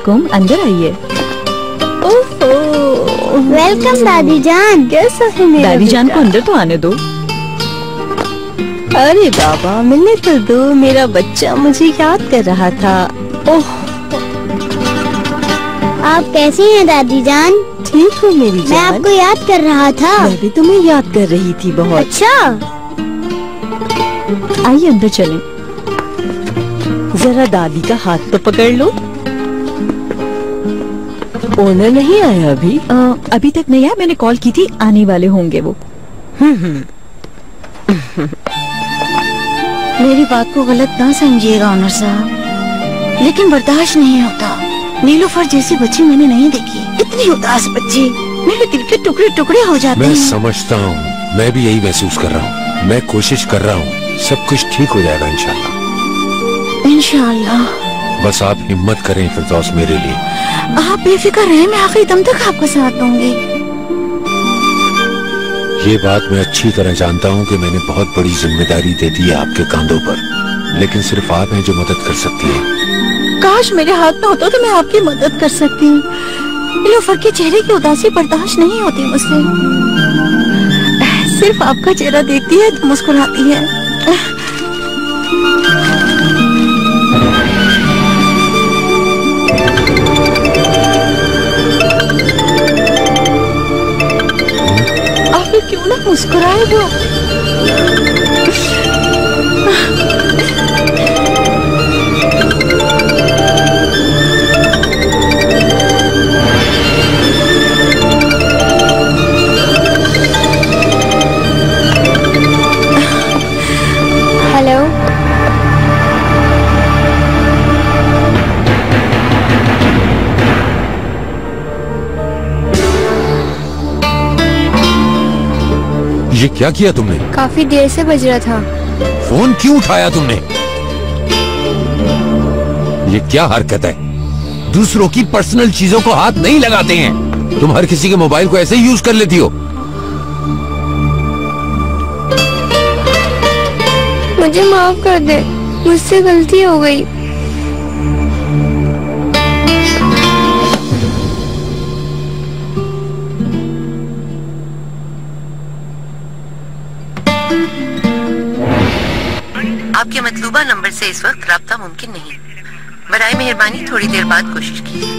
कुम अंदर आइए। वेलकम दादी जान। कैसा है मेरा दादी जान को अंदर तो आने दो। अरे बाबा मिलने तो दो, मेरा बच्चा मुझे याद कर रहा था। ओह आप कैसी हैं दादी जान? ठीक हूँ मेरी जान। मैं आपको याद कर रहा था। मैं भी तुम्हें याद कर रही थी बहुत। अच्छा आइए अंदर चलें। जरा दादी का हाथ तो पकड़ लो। ओनर नहीं आया अभी? अभी तक नहीं आया, मैंने कॉल की थी, आने वाले होंगे वो। मेरी बात को गलत ना समझिएगा ऑनर साहब, लेकिन बर्दाश्त नहीं होता। नीलोफर जैसी बच्ची मैंने नहीं देखी, इतनी उदास बच्ची, मेरे दिल के टुकड़े टुकड़े हो जाते हैं। मैं समझता हूँ, मैं भी यही महसूस कर रहा हूँ। मैं कोशिश कर रहा हूँ, सब कुछ ठीक हो जाएगा इंशाल्लाह। इंशाल्लाह। बस आप हिम्मत करें फिरदौस मेरे लिए। आप बेफिक्र रहें, मैं आखिरी दम तक आपका साथ दूंगी। ये बात मैं अच्छी तरह जानता हूँ कि मैंने बहुत बड़ी जिम्मेदारी दे दी है आपके कंधों पर, लेकिन सिर्फ आप हैं जो मदद कर सकती हैं। काश मेरे हाथ में होता तो मैं आपकी मदद कर सकती। नीलोफर के चेहरे की उदासी बर्दाश्त नहीं होती मुझसे। सिर्फ आपका चेहरा देखती है तो मुस्कुराती है। आप क्यों ना मुस्कुराए वो? हेलो ये क्या किया तुमने? काफी देर से बज रहा था। फोन क्यों उठाया तुमने? ये क्या हरकत है? दूसरों की पर्सनल चीजों को हाथ नहीं लगाते हैं। तुम हर किसी के मोबाइल को ऐसे ही यूज कर लेती हो। मुझे माफ कर दे, मुझसे गलती हो गई। आपके मतलूबा नंबर से इस वक्त राब्ता मुमकिन नहीं। बराए मेहरबानी थोड़ी देर बाद कोशिश कीजिए।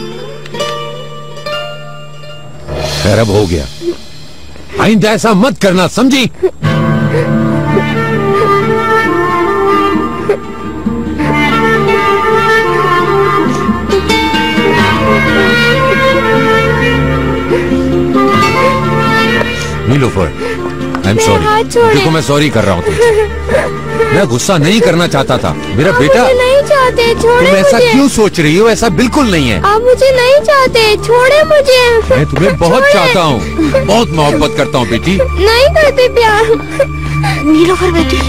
खैर अब हो गया, आइंदा ऐसा मत करना, समझी? Nilofar, I am sorry. देखो मैं सॉरी कर रहा हूँ तुमसे। मैं गुस्सा नहीं करना चाहता था। मेरा बेटा नहीं चाहते, छोड़े तुम ऐसा मुझे। क्यों सोच रही हो? ऐसा बिल्कुल नहीं है। आप मुझे नहीं चाहते, छोड़े मुझे। मैं तुम्हें बहुत छोड़े। चाहता हूँ, बहुत मोहब्बत करता हूँ बेटी। नहीं करते प्यार। नीलोफर बेटी,